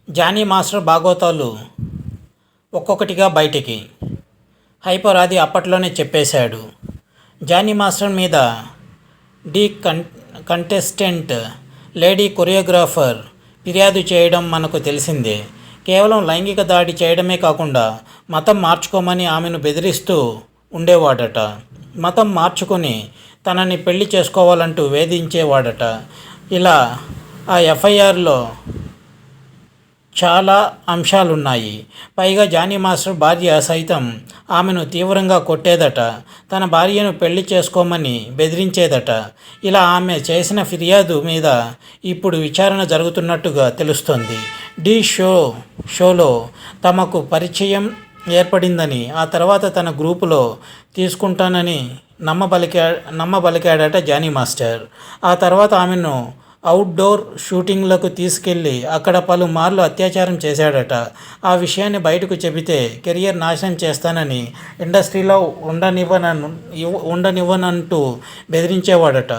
Johnny master బాగోతాలు ఒక్కొక్కటిగా బయటికి. Hyper ఆది అప్పట్లోనే చెప్పేశాడు. జానీ మాస్టర్ మీద డి కంటెస్టెంట్ లేడీ కొరియోగ్రాఫర్ ఫిర్యాదు చేయడం మనకు తెలిసిందే. కేవలం లైంగిక దాడి చేయడమే కాకుండా మతం మార్చుకోమని ఆమెను బెదిరిస్తూ ఉండేవాడట. మతం మార్చుకొని తనని పెళ్లి చేసుకోవాలంటూ వేధించేవాడట. ఇలా ఆ ఎఫ్ఐఆర్లో చాలా అంశాలున్నాయి. పైగా జానీ మాస్టర్ భార్య సైతం ఆమెను తీవ్రంగా కొట్టేదట. తన భార్యను పెళ్లి చేసుకోమని బెదిరించేదట. ఇలా ఆమె చేసిన ఫిర్యాదు మీద ఇప్పుడు విచారణ జరుగుతున్నట్టుగా తెలుస్తోంది. డి షోలో తమకు పరిచయం ఏర్పడిందని, ఆ తర్వాత తన గ్రూపులో తీసుకుంటానని నమ్మబలికాడట జానీ మాస్టర్. ఆ తర్వాత ఆమెను అవుట్డోర్ షూటింగ్లకు తీసుకెళ్లి అక్కడ పలుమార్లు అత్యాచారం చేశాడట. ఆ విషయాన్ని బయటకు చెబితే కెరియర్ నాశనం చేస్తానని, ఇండస్ట్రీలో ఉండనివ్వనంటూ బెదిరించేవాడట.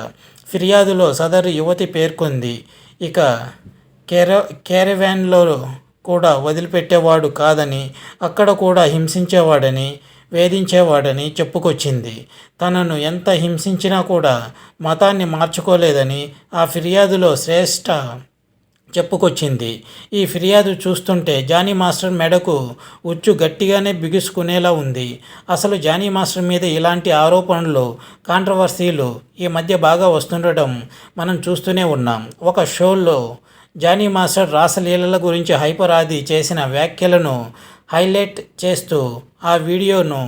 ఫిర్యాదులో సదరు యువతి పేర్కొంది. ఇక క్యారవాన్లో కూడా వదిలిపెట్టేవాడు కాదని, అక్కడ కూడా హింసించేవాడని, వేధించేవాడని చెప్పుకొచ్చింది. తనను ఎంత హింసించినా కూడా మతాన్ని మార్చుకోలేదని ఆ ఫిర్యాదులో శ్రేష్ఠ చెప్పుకొచ్చింది. ఈ ఫిర్యాదు చూస్తుంటే జానీ మాస్టర్ మెడకు ఉచ్చు గట్టిగానే బిగుసుకునేలా ఉంది. అసలు జానీ మాస్టర్ మీద ఇలాంటి ఆరోపణలు, కాంట్రవర్సీలు ఈ మధ్య బాగా వస్తుండటం మనం చూస్తూనే ఉన్నాం. ఒక షోలో జానీ మాస్టర్ రాసలీలల గురించి హైపర్ ఆది చేసిన వ్యాఖ్యలను హైలైట్ చేస్తూ ఆ వీడియోను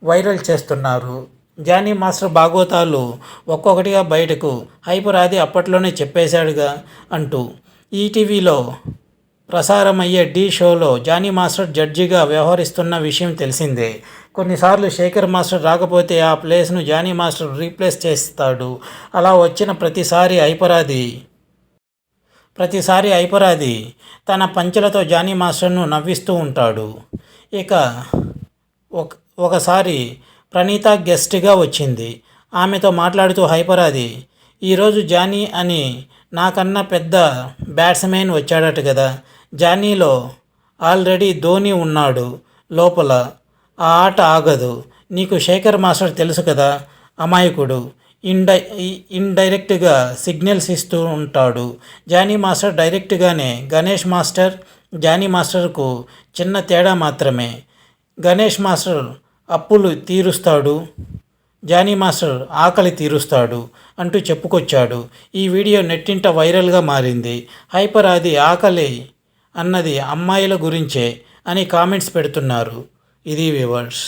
వైరల్ చేస్తున్నారు. జానీ మాస్టర్ బాగోతాలు ఒక్కొక్కటిగా బయటకు హైపర్ ఆది అప్పట్లోనే చెప్పేశాడుగా అంటూ. ఈటీవీలో ప్రసారమయ్యే డి షోలో జానీ మాస్టర్ జడ్జిగా వ్యవహరిస్తున్న విషయం తెలిసిందే. కొన్నిసార్లు శేఖర్ మాస్టర్ రాకపోతే ఆ ప్లేస్ను జానీ మాస్టర్ రీప్లేస్ చేస్తాడు. అలా వచ్చిన ప్రతిసారి హైపర్ ఆది తన పంచులతో జానీ మాస్టర్ను నవ్విస్తూ ఉంటాడు. ఇక ఒకసారి ప్రణీత గెస్ట్గా వచ్చింది. ఆమెతో మాట్లాడుతూ హైపర్ ఆది, ఈరోజు జానీ అని నాకన్నా పెద్ద బ్యాట్స్మెన్ వచ్చాడట కదా. జానీలో ఆల్రెడీ ధోని ఉన్నాడు లోపల. ఆ ఆట ఆగదు. నీకు శేఖర్ మాస్టర్ తెలుసు కదా, అమాయకుడు. ఇండైరెక్ట్గా సిగ్నల్స్ ఇస్తూ ఉంటాడు. జానీ మాస్టర్ డైరెక్ట్గానే. గణేష్ మాస్టర్, జానీ మాస్టర్కు చిన్న తేడా మాత్రమే. గణేష్ మాస్టర్ అప్పులు తీరుస్తాడు, జానీ మాస్టర్ ఆకలి తీరుస్తాడు అంటూ చెప్పుకొచ్చాడు. ఈ వీడియో నెట్టింట వైరల్గా మారింది. హైపర్ ఆది ఆకలి అన్నది అమ్మాయిల గురించే అని కామెంట్స్ పెడుతున్నారు. ఇది వ్యూవర్స్.